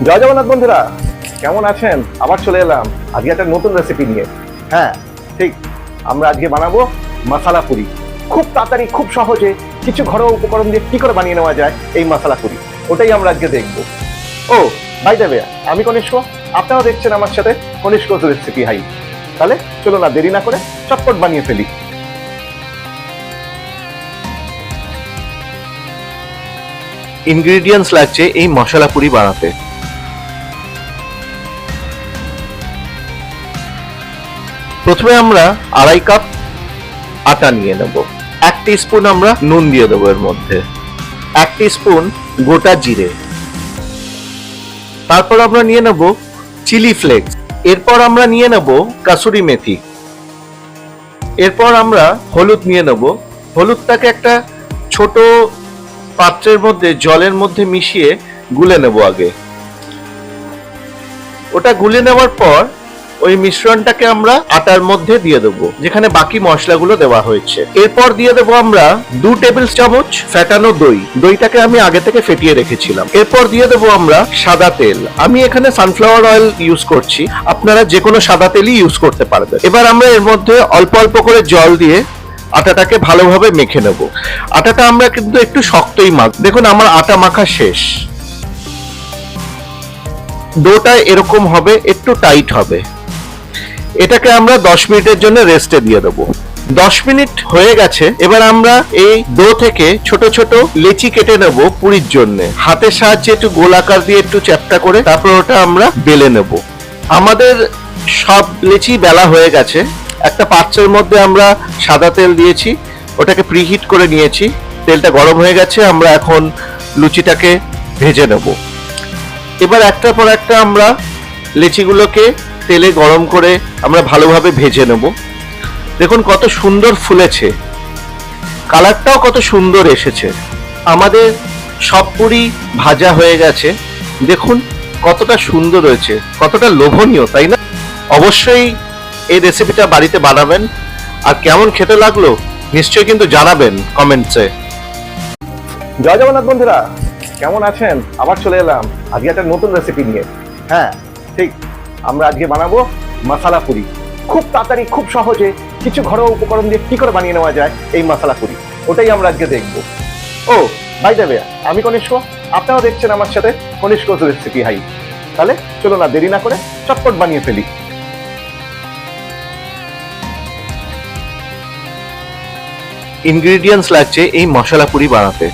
জয় জগন্নাথ বন্ধুরা, কেমন আছেন? আবার চলে এলাম আজকে একটা নতুন রেসিপি নিয়ে। হ্যাঁ ঠিক, আমরা আজকে বানাবো মশলা পুরি। খুব তাড়াতাড়ি, খুব সহজে কিছু ঘরোয়া উপকরণ দিয়ে কি করে বানিয়ে নেওয়া যায় এই মশলা পুরি, ওটাই আমরা আজকে দেখবো। ও ভাই দেবে, আমি কনিষ্ক, আপনারাও দেখছেন আমার সাথে কনিষ্ক রেসিপি হাই। তাহলে চলো না দেরি না করে চটপট বানিয়ে ফেলি। ইনগ্রেডিয়েন্টস লাগছে এই মশলা পুরি বানাতে। প্রথমে আমরা 2.5 কাপ আটা নিয়ে নেব। 1 টিস্পুন আমরা নুন দিয়ে দেবো এর মধ্যে, 1 টিস্পুন গোটা জিরে, তারপর আমরা নিয়ে নেব চিলি ফ্লেক্স, এরপর আমরা নিয়ে নেব কাসুরি মেথি, এরপর আমরা হলুদ নিয়ে নেব। হলুদটাকে একটা ছোট পাত্রের মধ্যে জলের মধ্যে মিশিয়ে গুলে নেব আগে। ওটা গুলে নেওয়ার পর ওই মিশ্রণটাকে আমরা আটার মধ্যে দিয়ে দেবো, যেখানে বাকি মশলাগুলো দেওয়া হয়েছে। এরপর দিয়ে দেবো আমরা 2 টেবিল চামচ ফেটানো দই। দইটাকে আমি আগে থেকে ফেটিয়ে রেখেছিলাম। এরপর দিয়ে দেবো আমরা সাদা তেল। আমি এখানে সানফ্লাওয়ার অয়েল ইউজ করছি, আপনারা যে কোনো সাদা তেলই ইউজ করতে পারবেন। এবার আমরা এর মধ্যে অল্প অল্প করে জল দিয়ে আটাটাকে ভালোভাবে মেখে নেব। আটাটা আমরা কিন্তু একটু শক্তই মাখব। দেখুন আমার আটা মাখা শেষ। ডোটা এরকম হবে, একটু টাইট হবে। এটাকে আমরা 10 মিনিটের জন্য রেস্টে দিয়ে দেবো। 10 মিনিট হয়ে গেছে। এবার আমরা এই ডো থেকে ছোট ছোট লেচি কেটে নেব পুরির জন্য। হাতের সাহায্যে একটু গোলাকার দিয়ে একটু চ্যাপ্টা করে তারপর ওটা আমরা বেলে নেব। আমাদের সব লেচি বেলা হয়ে গেছে। একটা পাত্রের মধ্যে আমরা সাদা তেল দিয়েছি, ওটাকে প্রিহিট করে নিয়েছি। তেলটা গরম হয়ে গেছে, আমরা এখন লুচিটাকে ভেজে নেব। এবার একটার পর একটা আমরা লেচিগুলোকে তেলে গরম করে আমরা ভালোভাবে ভেজে নেব। দেখুন কত সুন্দর ফুলেছে, কালারটাও কত সুন্দর এসেছে। আমাদের সব পুরি ভাজা হয়ে গেছে। দেখুন কতটা সুন্দর হয়েছে, কতটা লোভনীয়, তাই না? অবশ্যই এই রেসিপিটা বাড়িতে বানাবেন, আর কেমন খেতে লাগলো নিশ্চয়ই কিন্তু জানাবেন কমেন্টসে। জয় জগন্নাথ বন্ধুরা, কেমন আছেন? আবার চলে এলাম আজকে একটা নতুন রেসিপি নিয়ে। হ্যাঁ ঠিক, আমরা আজকে বানাবো মশলা পুরি। খুব তাড়াতাড়ি, খুব সহজে কিছু ঘরোয়া উপকরণ দিয়ে কি করে বানিয়ে নেওয়া যায় এই মশলা পুরি, ওটাই আমরা আজকে দেখবো। ও ভাই দেবে, আমি কনিষ্ক, আপনারাও দেখছেন আমার সাথে কনিষ্ক রেসিপি হাই। তাহলে চলো না দেরি না করে চটপট বানিয়ে ফেলি। ইনগ্রেডিয়েন্টস লাগছে এই মশলা পুরি বানাতে।